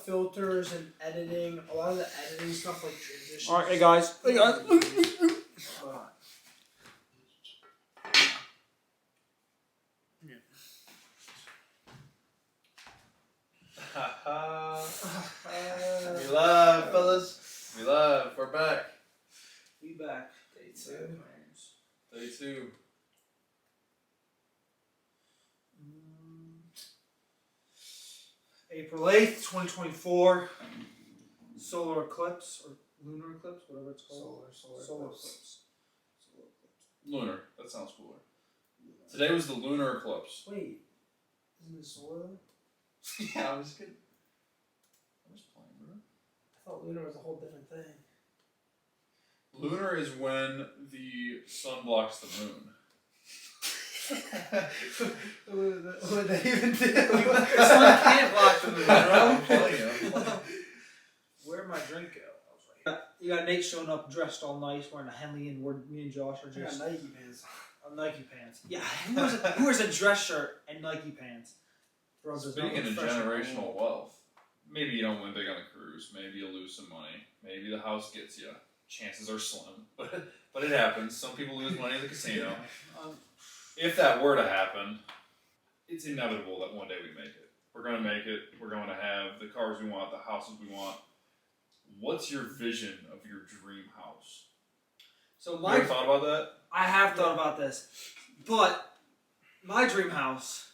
filters and editing, a lot of the editing stuff like transitions. All right, hey guys. Hold on. We love, fellas. We love. We're back. We back. Day 2. Day 2. April 8th, 2024. Solar eclipse or lunar eclipse, whatever it's called. Solar eclipse. Lunar. That sounds cooler. Today was the lunar eclipse. Wait, isn't it solar? Yeah, I was kidding. I was playing, bro. I thought lunar was a whole different thing. Lunar is when the sun blocks the moon. What would that even do? The sun can't block the moon, I'm bro. telling you. I'm telling you. Where'd my drink go? I was right You got Nate showing up dressed all nice, wearing a Henley, and me and Josh are here. I just got Nike pants. Nike pants. Yeah, who wears a dress shirt and Nike pants? Speaking of generational wealth, maybe you don't win big on a cruise. Maybe you lose some money. Maybe the house gets you. Chances are slim, but it happens. Some people lose money in the casino. If that were to happen, it's inevitable that one day we make it. We're going to make it. We're going to have the cars we want, the houses we want. What's your vision of your dream house? So You ever thought about that? I have thought about this, but my dream house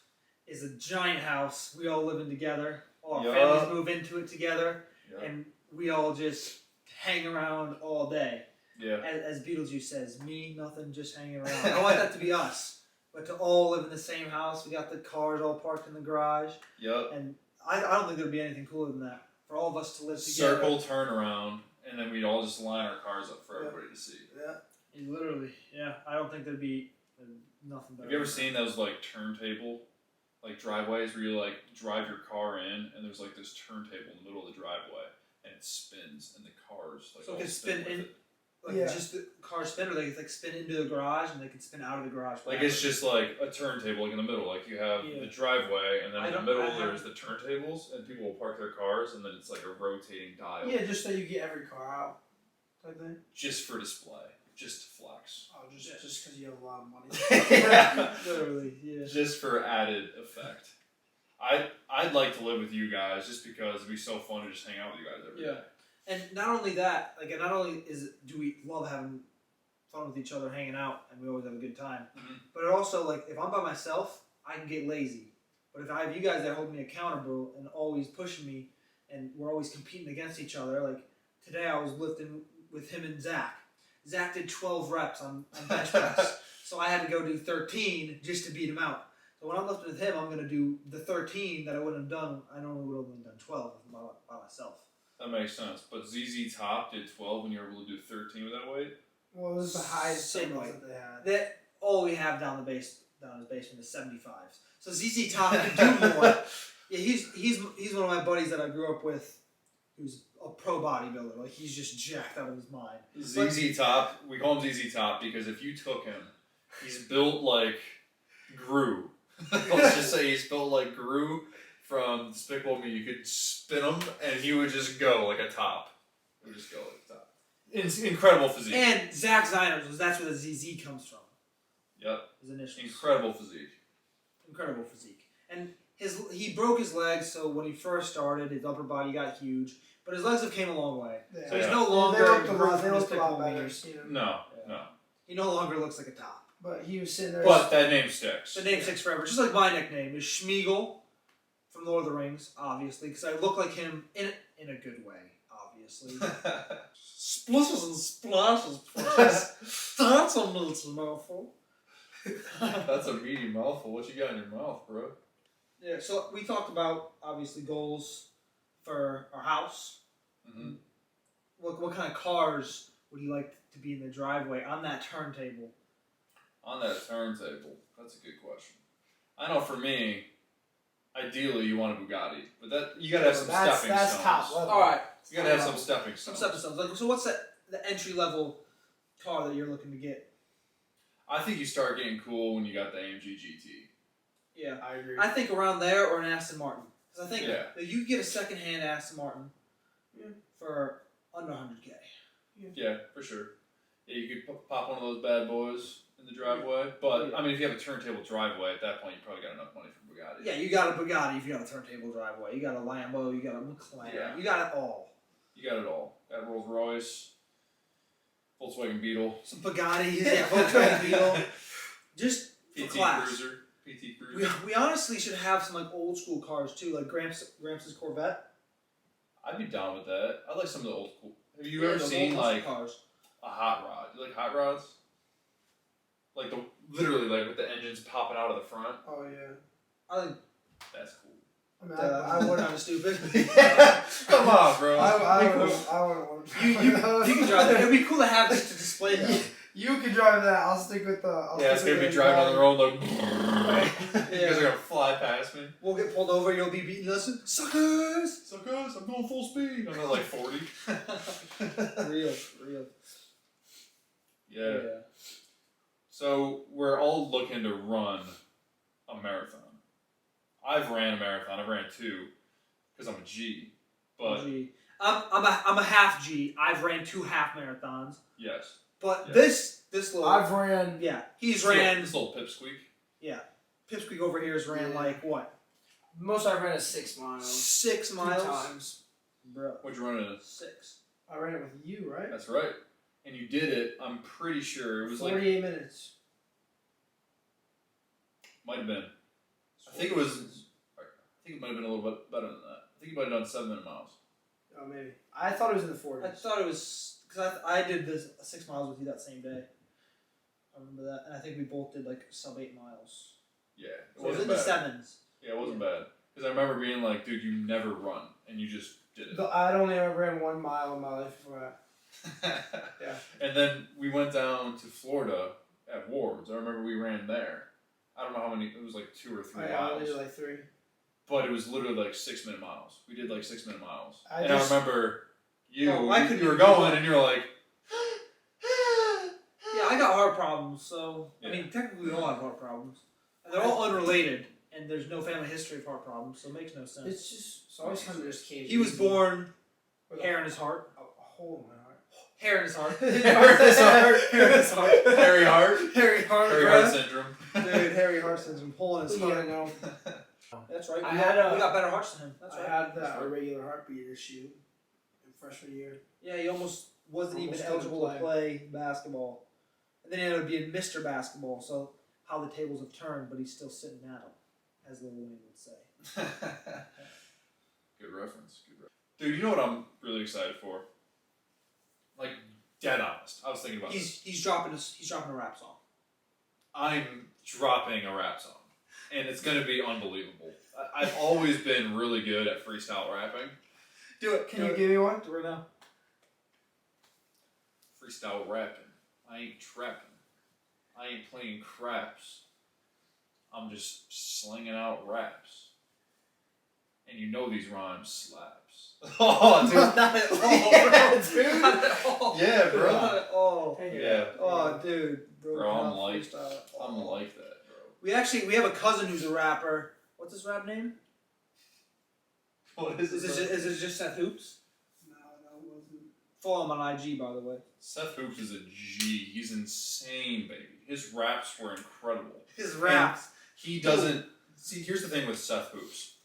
is a giant house. We all live in together. All our families move into it together, and we all just hang around all day. Yeah. As Beetlejuice says, me, nothing, just hanging around. I want that to be us, but to all live in the same house. We got the cars all parked in the garage. Yep. And I don't think there'd be anything cooler than that. For all of us to live together. Circle, turn around, and then we'd all just line our cars up for everybody to see. Yeah. Literally, yeah. I don't think there'd be nothing better. Have you ever seen those like turntable driveways where you like drive your car in and there's like this turntable in the middle of the driveway and it spins and the cars like so all it can spin with in, it. like just the car spin, or they can like spin into the garage and they can spin out of the garage. Like it's just like a turntable like in the middle. Like you have the driveway and then in the middle there's the turntables and people will park their cars and then it's like a rotating dial. Yeah, just so you get every car out, type thing. Just for display. Just to flex. Oh, just because you have a lot of money. Yeah. Literally, yeah. Just for added effect. I'd like to live with you guys just because it'd be so fun to just hang out with you guys every day. And not only that, like, not only do we love having fun with each other, hanging out, and we always have a good time, but it also, like, if I'm by myself, I can get lazy. But if I have you guys that hold me accountable and always pushing me, and we're always competing against each other, like, today I was lifting with him and Zach. Zach did 12 reps on bench press, so I had to go do 13 just to beat him out. So when I'm lifting with him, I'm going to do the 13 that I wouldn't have done. I normally would have only done 12 by myself. That makes sense. But ZZ Top did 12 and you were able to do 13 with that weight? What was the highest Same weight weight. that they had? That all we have down his basement is 75s. So ZZ Top can do more. Yeah, he's one of my buddies that I grew up with, who's a pro bodybuilder. Like, he's just jacked out of his mind. ZZ Top, we call him ZZ Top because if you took him, he's built like Gru. Let's just say he's built like Gru from Despicable Me. You could spin him and he would just go like a top. He would just go like a top. It's incredible physique. And Zach Ziners, that's where the ZZ comes from. Yep. His initials. Incredible physique. Incredible physique. And he broke his legs, so when he first started, his upper body got huge. But his legs have came a long way. Yeah. So he's no longer... They looked a lot better. No. He no longer looks like a top. But he was sitting there... But that name sticks. The name sticks forever. Just like my nickname is Schmeagol from Lord of the Rings, obviously, because I look like him in a good way, obviously. Splishes and splashes. That's a little mouthful. That's a meaty mouthful. What you got in your mouth, bro? Yeah, so we talked about, obviously, goals for our house. Mm-hmm. What kind of cars would you like to be in the driveway on that turntable? On that turntable, that's a good question. I know for me, ideally you want a Bugatti, but that you gotta have some stepping stones. That's top level. All right, you gotta have some stepping some stones. stepping stones. Like, so what's the entry level car that you're looking to get? I think you start getting cool when you got the AMG GT. Yeah, I agree. I think around there or an Aston Martin. 'Cause I think Yeah. you can get a secondhand Aston Martin Yeah. for under 100K. Yeah, for sure. Yeah, you could pop one of those bad boys in the driveway. But, Yeah. I mean, if you have a turntable driveway, at that point, you probably got enough money for Bugatti. Yeah, you got a Bugatti if you got a turntable driveway. You got a Lambo. You got a McLaren. Yeah. You got it all. You got it all. Got Rolls Royce, Volkswagen Beetle, Some Bugattis, yeah, Volkswagen Beetle. Just for PT class. Cruiser. PT Cruiser. We honestly should have some like old school cars too, like Gramps' Corvette. I'd be down with that. I like some of the old school. Have you Yeah, ever those seen old like cars? a hot rod? You like hot rods? Like literally like with the engines popping out of the front. Oh yeah. I think That's cool. I mean, I would kind of stupid. Come on, bro. I Be would cool. want to. You can drive that. It'd be cool to have this to display that. You can drive that. I'll stick with the. Yeah, it's gonna be driving on the road like. You Yeah. guys are gonna fly past me. We'll get pulled over. You'll be beating us, suckers. Suckers, I'm going full speed. I'm at like 40. real. Yeah. So we're all looking to run a marathon. I've ran a marathon. I've ran 2 because I'm a G. But G. I'm a half G. I've ran 2 half marathons. yes, But Yeah. this little I've ran. yeah, he's ran this little pipsqueak. Pipsqueak over here has ran Yeah. like what? Most I've ran is 6 miles. 6 2 miles. times. Bro. What'd you run it in? 6. I ran it with you, right? That's right. And you did it. I'm pretty sure it was 48 minutes. might have been. I think it was. I think it might have been a little bit better than that. I think you might have done 7-minute miles. Oh, maybe. I thought it was in the 40s. I thought it was because I did this 6 miles with you that same day. I remember that, and I think we both did like sub 8 miles. Yeah, it So it was wasn't in bad. the 7s. Yeah, it wasn't bad. Because I remember being like, dude, you never run, and you just did it. I'd only ever ran 1 mile in my life before that. Yeah. And then we went down to Florida at Ward's. I remember we ran there. I don't know how many. It was like 2 or 3 I miles. only did like 3. But it was literally like 6-minute miles. We did like 6-minute miles. I I just- remember you. Oh, I couldn't you were even do going, that. and you were like, Yeah, I got heart problems, so Yeah. I mean technically we all have heart problems. And they're all unrelated, and there's no family history of heart problems, so it makes no sense. It's always kind of just came. He was easy. born with hair in his heart. a hole in my heart. Hair in his heart. Hair in his heart. Hair in his heart. Harry Hart. Harry Hart. Harry bruh. Hart syndrome. Dude, Harry Hart syndrome. Hole in his Yeah, heart. no. That's right. I We had got, a- we got better hearts than him. That's I right. had that irregular heartbeat issue in freshman year. Yeah, he almost wasn't Almost even couldn't eligible to play. play basketball. And then he ended up being Mr. Basketball, so how the tables have turned, but he's still sitting at him, as Lil Wayne would say. Good reference. Good reference. Dude, you know what I'm really excited for? Like, dead honest. I was thinking about this. He's dropping a rap song. I'm dropping a rap song. And it's going to be unbelievable. I've always been really good at freestyle rapping. Do it. Can you give me one? Do it right now. Freestyle rapping. I ain't trapping. I ain't playing craps. I'm just slinging out raps. And you know these rhymes slaps. Oh, dude. Not at all, Yeah, bro. dude. Not at all. Yeah, bro. Not at all. Yeah. Oh, dude. Bro, I'm cannot like, freestyle at all. I'm like that, bro. We have a cousin who's a rapper. What's his rap name? What Is it just Seth Hoops? No, it wasn't. Follow him on IG, by the way. Seth Hoops is a G. He's insane, baby. His raps were incredible. His raps. He doesn't... See, here's the thing with Seth Hoops.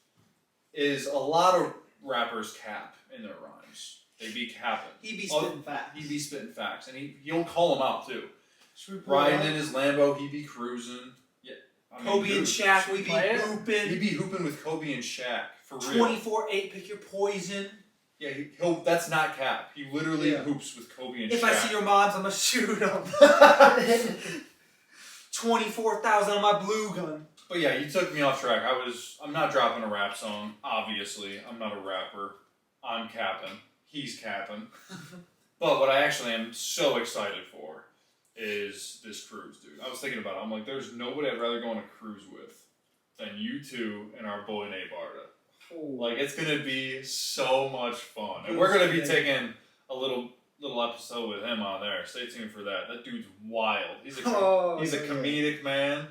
Is a lot of rappers cap in their rhymes. They be capping. He be spitting fat. He be spitting facts. And he'll call them out, too. Should we play Riding that? in his Lambo, he be cruising. Yeah. I mean, Kobe dude, and Shaq, we be play it? He hooping. be hooping with Kobe and Shaq. For real. 24-8, pick your poison. Yeah, he'll. That's not cap. He literally Yeah. hoops with Kobe and If Shaq. I see your moms, I'ma shoot them. 24,000 on my blue gun. But yeah, you took me off track. I'm not dropping a rap song, obviously. I'm not a rapper. I'm capping. He's capping. But what I actually am so excited for is this cruise, dude. I was thinking about it. I'm like, there's nobody I'd rather go on a cruise with than you two and our boy Nate Barta. Like, it's going to be so much fun. And we're going to be taking a little episode with him on there. Stay tuned for that. That dude's wild. He's a comedic man.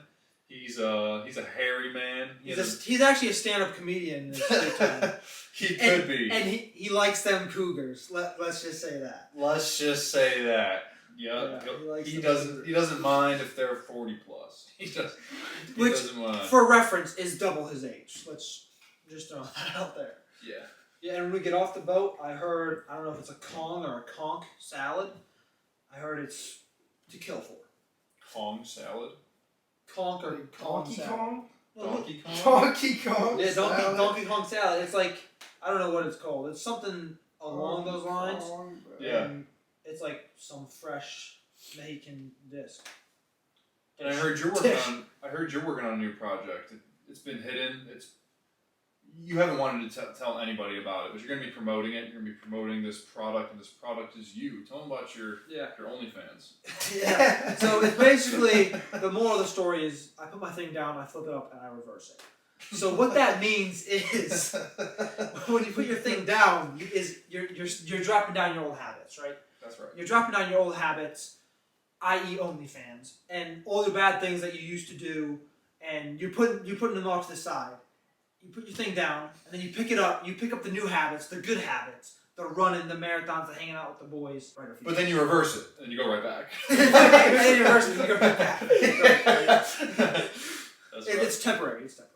He's a hairy man. He's actually a stand-up comedian in his free time. He could be. And he likes them cougars. Let's just say that. Let's just say that. Yeah, he doesn't mind if they're 40 plus. He doesn't mind. For reference, is double his age. Let's just throw that out there. Yeah. Yeah, and when we get off the boat, I don't know if it's a Kong or a conch salad. I heard it's to kill for. Kong salad? Conch or Donkey Kong? Donkey Kong? Donkey Kong? Yeah, Donkey Kong salad. It's like, I don't know what it's called. It's something along those lines. Yeah. And it's like some fresh Mexican disc. And I heard you're working on a new project. It's been hidden. You haven't wanted to tell anybody about it, but you're going to be promoting it. You're going to be promoting this product, and this product is you. Tell them about your OnlyFans. Yeah. So it's basically, the moral of the story is, I put my thing down, I flip it up, and I reverse it. So what that means is, when you put your thing down, you're dropping down your old habits, right? That's right. You're dropping down your old habits, i.e. OnlyFans, and all the bad things that you used to do, and you're putting them off to the side. You put your thing down, and then you pick it up. You pick up the new habits, the good habits, the running, the marathons, the hanging out with the boys. Right. But then you reverse it, and you go right back. And then you reverse it, and you go right back. That's right. It's temporary. It's temporary.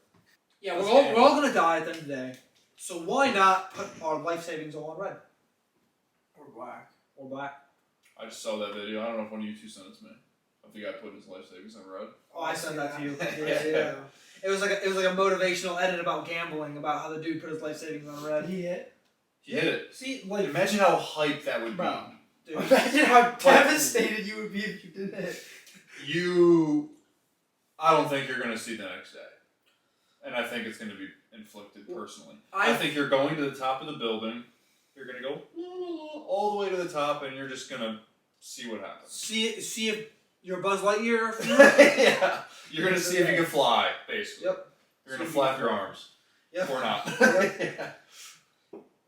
Yeah, we're all gonna die at the end of the day. So why not put our life savings all on red Or black. or black? I just saw that video. I don't know if one of you two sent it to me. Of the guy put his life savings on red. Oh, I sent that to you. Yeah. It was like a motivational edit about gambling, about how the dude put his life savings on red. He hit. He hit it. See, like, Imagine how hyped that would bro. be. Dude. Imagine how devastated you would be if you did it. I don't think you're going to see the next day. And I think it's going to be inflicted personally. I think you're going to the top of the building. You're going to go all the way to the top, and you're just going to see what happens. See if you're Buzz Lightyear. Yeah. You're going to see if you can fly, basically. Yep. You're going to flap your arms. Yep. Or not. Yeah.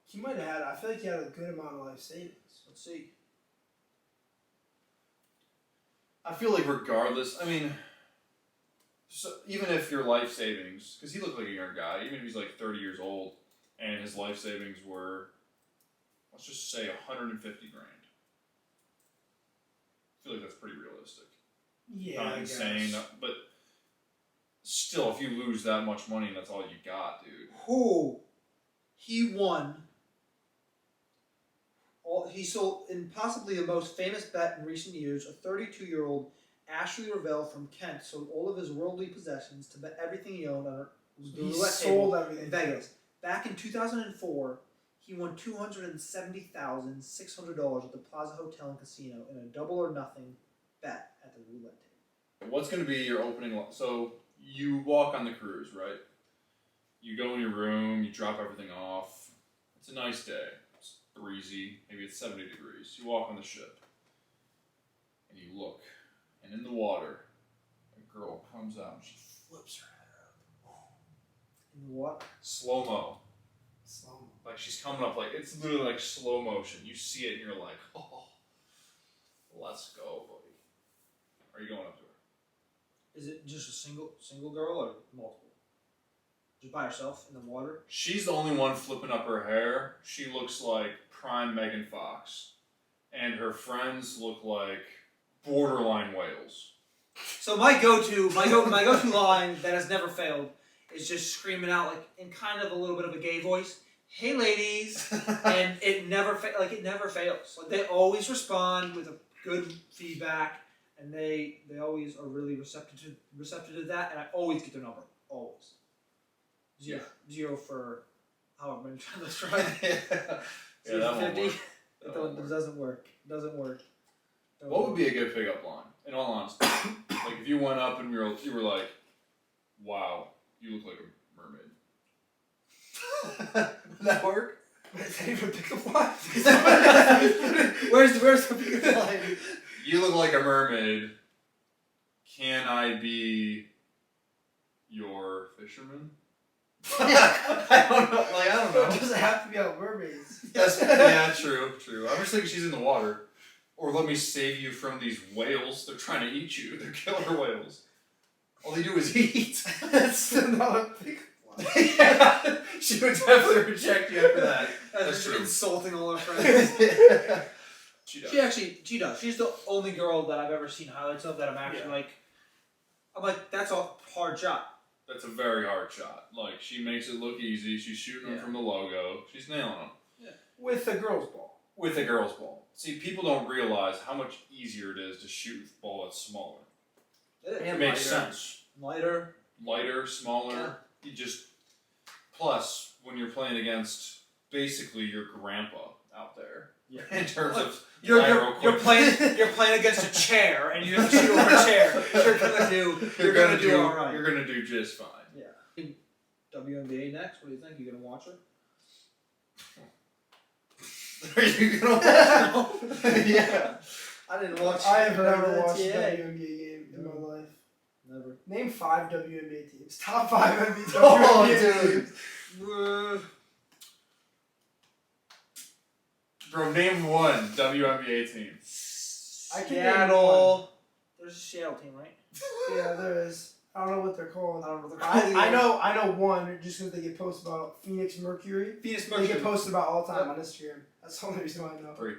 He might have had, I feel like he had a good amount of life savings. Let's see. I feel like regardless, I mean, so even if your life savings, because he looked like a young guy, even if he's like 30 years old, and his life savings were, let's just say 150 grand. I feel like that's pretty realistic. Yeah, Not insane, but still, if you lose that much money and that's all you got, dude. Who? He won. He sold, in possibly the most famous bet in recent years, a 32-year-old Ashley Revell from Kent sold all of his worldly possessions to bet everything he owned on the roulette table in Vegas. Back in 2004, he won $270,600 at the Plaza Hotel and Casino in a double or nothing bet at the roulette table. What's going to be your opening? So you walk on the cruise, right? You go in your room, you drop everything off. It's a nice day. It's breezy. Maybe it's 70 degrees. You walk on the ship, and you look, and in the water, a girl comes out and she flips her head up. In what? Slow-mo. Like she's coming up, like it's literally like slow motion. You see it and you're like, oh, let's go, buddy. Are you going up to her? Is it just a single girl or multiple? Just by herself in the water? She's the only one flipping up her hair. She looks like prime Megan Fox. And her friends look like borderline whales. So my go-to line that has never failed is just screaming out like in kind of a little bit of a gay voice, "Hey ladies," and it never fails. Like they always respond with a good feedback, and they always are really receptive to that, and I always get their number, always. Zero for however many times I try. Yeah, that won't work. It doesn't work. What would be a good pickup line? In all honesty, like if you went up and you were like, "Wow, you look like a mermaid." Would that work? Is that even a pickup line? Where's the pickup line? You look like a mermaid. Can I be your fisherman? I don't know. It doesn't have to be about mermaids. Yeah, true. I'm just thinking she's in the water. Or let me save you from these whales. They're trying to eat you. They're killer whales. All they do is eat. That's still not a big one. Yeah, she would definitely reject you after that. That's true. Insulting all her friends. She does. She does. She's the only girl that I've ever seen highlights of that I'm actually I'm like, that's a hard shot. That's a very hard shot. Like, she makes it look easy. She's shooting them from the logo. She's nailing them. Yeah. With a girl's ball. With a girl's ball. See, people don't realize how much easier it is to shoot with a ball that's smaller. It makes sense. Lighter, smaller. Yeah. You just. Plus, when you're playing against basically your grandpa out there, in terms of you're playing against a chair and you have to shoot over a chair. You're gonna do all right. You're gonna do just fine. Yeah. WNBA next. What do you think? You gonna watch her? Are you gonna watch it? Yeah. I didn't watch. I have never the watched a NCAA. WNBA game in my life. Never. Name 5 WNBA teams. Top 5 WNBA Oh, teams. dude. Bro, name one WNBA team. I can Seattle. There's a Seattle team, right? Yeah, there is. I don't know what they're called. I don't know what they're called. I know one just because they get posted about Phoenix Mercury. Phoenix They Mercury. get posted about all the time on Instagram. That's the only reason why I know. 3.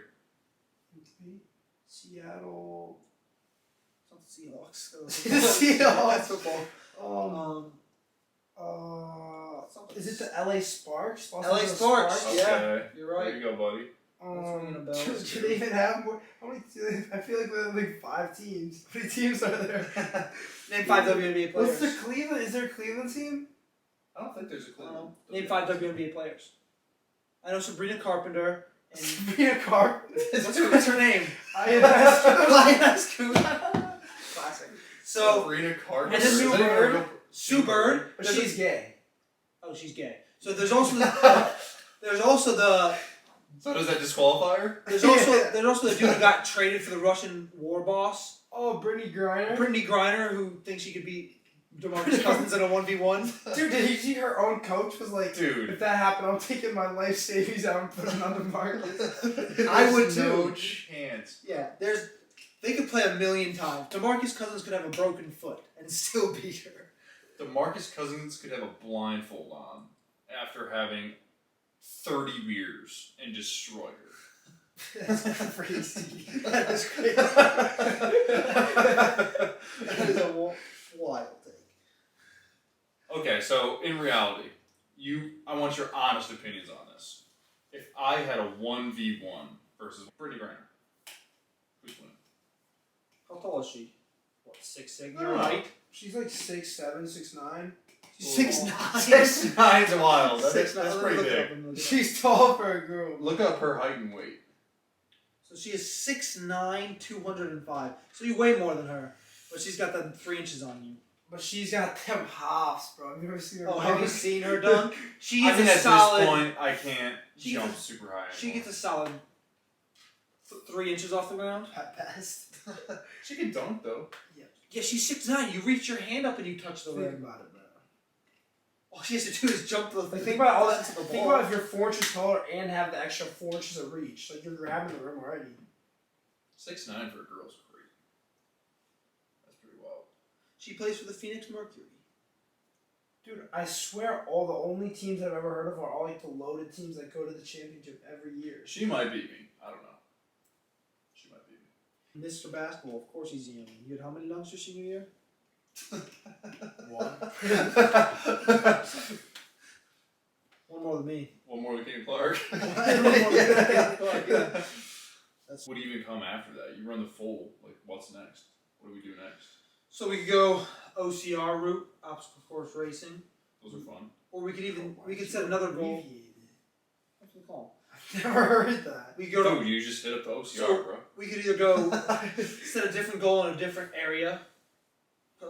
Seattle. It's not the Seahawks. Seahawks. Football. Is it the LA Sparks? Los LA Angeles Sparks. Okay. Yeah, you're right. There you go, buddy. ringing a bell. Do they even have more? How many? I feel like we have like 5 teams. How many teams are there? Name 5 WNBA players. What's the Cleveland? Is there a Cleveland team? I don't think there's a Cleveland. Name 5 WNBA players. I know Sabrina Carpenter and Sabrina Carpenter. what's her name? Lioness Coon. Classic. So Sabrina Carter. and then Is that even a real- Sue Bird. But she's gay. Oh, she's gay. So there's also the So does that disqualify her? there's also the dude who got traded for the Russian war boss, Oh, Brittany Griner. Brittany Griner, who thinks she could beat DeMarcus Cousins in a 1v1. Dude, did you see her own coach was like, Dude. if that happened, I'm taking my life savings out and putting it on DeMarcus. I would no too. chance. Yeah, they could play a million times. DeMarcus Cousins could have a broken foot and still beat her. DeMarcus Cousins could have a blindfold on after having 30 beers and destroy her. That's crazy. That is crazy. That is a wild take. Okay, so in reality, I want your honest opinions on this. If I had a 1v1 versus Brittany Griner, who's winning? How tall is she? What, 6'6"? I You're don't know. right. She's like 6'7", 6'9". She's 6'9". 6'9's wild. That's 6'9". pretty big. She's tall for a girl. Look up her height and weight. So she is 6'9", 205. So you weigh more than her, but she's got that 3 inches on you. But she's got them hops, bro. I've never seen her. Oh, have you seen her dunk? She I gets mean, a at solid. this point, I can't She jump gets super high. She gets a solid 3 inches off the ground. At best. She can dunk though. Yeah, she's 6'9". You reach your hand up and you touch the Think rim. about it, bro. All she has to do is jump the. Like, think about all that. to the Think ball. about if you're 4 inches taller and have the extra 4 inches of reach. Like, you're grabbing the rim already. 6'9" for a girl's great. That's pretty wild. She plays for the Phoenix Mercury. Dude, I swear all the only teams I've ever heard of are all like the loaded teams that go to the championship every year. She might beat me. I don't know. She might beat me. Mr. Basketball, of course he's young. You had how many dunks your senior year? 1. One more than me. One more with Kenny Clark. One more than Clark, yeah. What do you even come after that? You run the full. Like, what's next? What do we do next? So we could go OCR route, obstacle course racing, Those are fun. or we could set another goal. What's it called? I've never heard that. We could go Dude, to, you just hit up the OCR, So- bro. we could either go set a different goal in a different area,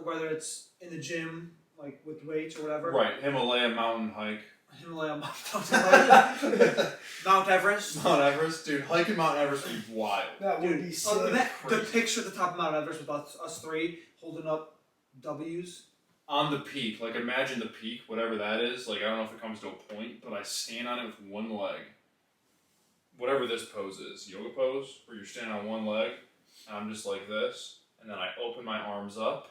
whether it's in the gym, like with weights or whatever. Right, Himalaya mountain hike. Himalaya Mount Everest. Mount Everest? Dude, hiking Mount Everest would be wild. That would Dude, be sick. the picture at the top of Mount Everest with us 3 holding up W's. On the peak, like imagine the peak, whatever that is. Like, I don't know if it comes to a point, but I stand on it with one leg. Whatever this pose is, yoga pose, where you're standing on one leg, and I'm just like this, and then I open my arms up,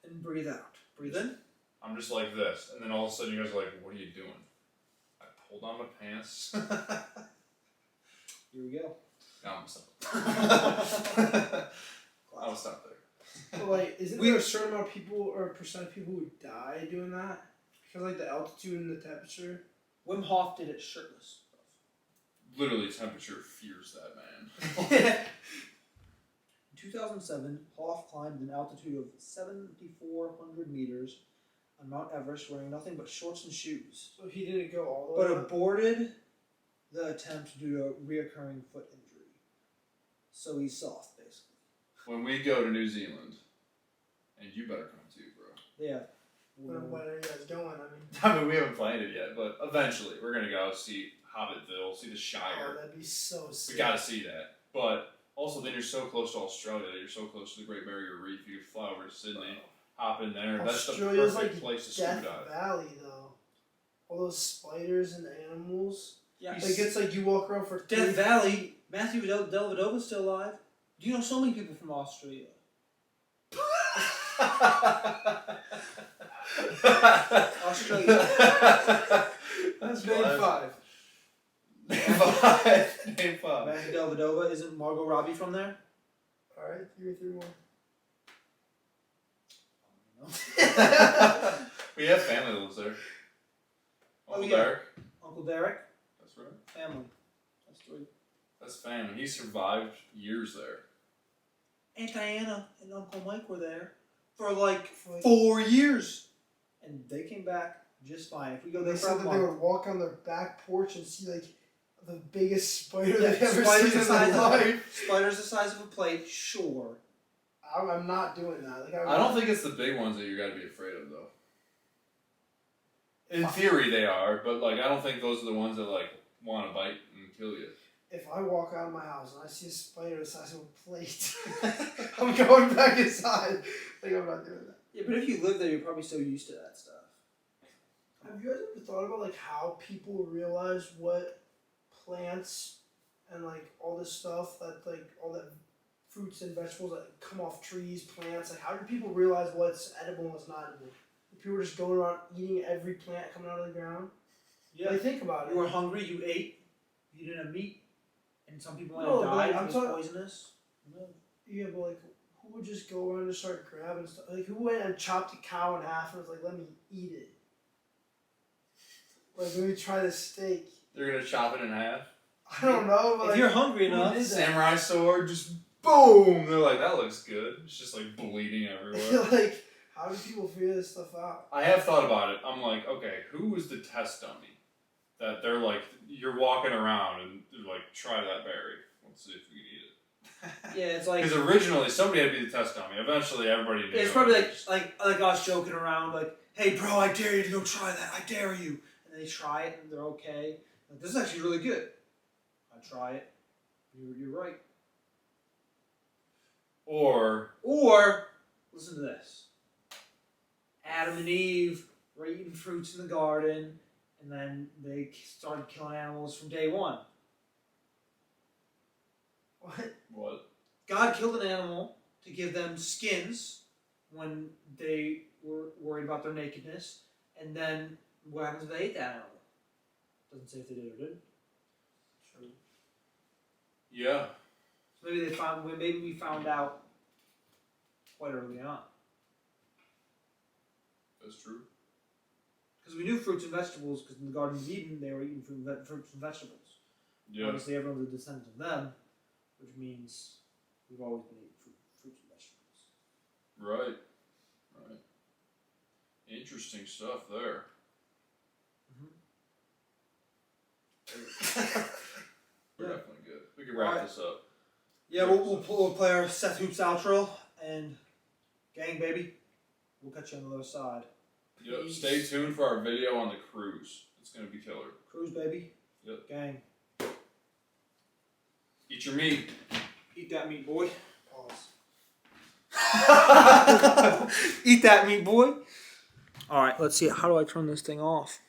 And breathe out. Breathe in. I'm just like this, and then all of a sudden you guys are like, "What are you doing?" I pulled on my pants. Here we go. No, I'm stop. I'll stop there. But like, isn't there a certain amount of people or percent of people who die doing that? Because like the altitude and the temperature. Wim Hof did it shirtless. Literally, temperature fears that man. In 2007, Hoff climbed an altitude of 7,400 meters on Mount Everest wearing nothing but shorts and shoes, So he didn't go all the but way up. aborted the attempt due to a reoccurring foot injury. So he's soft, basically. When we go to New Zealand, and you better come too, bro. Yeah. When are you guys going? I mean, we haven't planned it yet, but eventually we're gonna go see Hobbitville, see the Oh, Shire. that'd be so sick. We gotta see that. But also, then you're so close to Australia that you're so close to the Great Barrier Reef. You could fly over to Sydney, hop in there. That's the Australia's perfect like place to Death scuba dive. Valley though. All those spiders and animals. Yeah. Like it's like you walk around for Death Valley. Matthew Dellavedova's still alive. Do you know so many people from Australia? Australia. That's Name fine. 5. Name 5. Name 5. Matthew Dellavedova, isn't Margot Robbie from there? Alright, 3 or 3 more. We have family that lives there. Oh, Uncle yeah. Derek. Uncle Derek? That's right. Family. That's 3. That's family. He survived years there. Aunt Diana and Uncle Mike were there for like 4 years. And they came back just fine. If we go there They for said a that they month. would walk on their back porch and see like the biggest spider Yeah, they've ever spiders seen the in size their of life. spiders the size of a plate, sure. I'm not doing that. Like I don't think it's the big ones that you got to be afraid of, though. In theory, they are, but like I don't think those are the ones that like want to bite and kill you. If I walk out of my house and I see a spider the size of a plate, I'm going back inside. Like I'm not doing that. Yeah, but if you live there, you're probably so used to that stuff. Have you guys ever thought about like how people realize what plants and like all this stuff that like all that fruits and vegetables that come off trees, plants, like how do people realize what's edible and what's not edible? People are just going around eating every plant coming out of the ground. Yeah. Like think about You were it. hungry, you ate, you didn't have meat, and some people might No, have but, died like, I'm if it was talking- poisonous. No. Yeah, but like who would just go around and start grabbing stuff? Like who went and chopped a cow in half and was like, let me eat it? Like let me try this steak. They're gonna chop it in half. I don't know, but If like, you're hungry who enough, did that? Samurai sword, just boom. They're like, that looks good. It's just like bleeding everywhere. like, how do people figure this stuff out? I have thought about it. I'm like, okay, who was the test dummy? That they're like, you're walking around and they're like, try that berry. Let's see if we can eat it. yeah, it's like Because originally somebody had to be the test dummy. Eventually everybody knew. it's probably like us joking around, like, "Hey, bro, I dare you to go try that. I dare you." And they try it and they're okay. Like, this is actually really good. I try it. You're right. Or Listen to this. Adam and Eve were eating fruits in the garden, and then they started killing animals from day one. what? God killed an animal to give them skins when they were worried about their nakedness, and then what happens if they ate that animal? Doesn't say if they did or didn't. True. Yeah. So maybe we found out quite early on. That's true. Because we knew fruits and vegetables, because in the Garden of Eden they were eating fruits and vegetables. Yeah. Obviously everyone's a descendant of them, which means we've always been eating fruits and vegetables. Right. Right. Interesting stuff there. We're definitely good. We can wrap Alright. this up. Yeah, we'll play our Seth Hoops outro, and gang, baby, we'll catch you on the other side. Yep. Peace. Stay tuned for our video on the cruise. It's gonna be killer. Cruise, baby. Yep. Gang. Eat your meat. Eat that meat, boy. Pause. Eat that meat, boy. All right, let's see. How do I turn this thing off?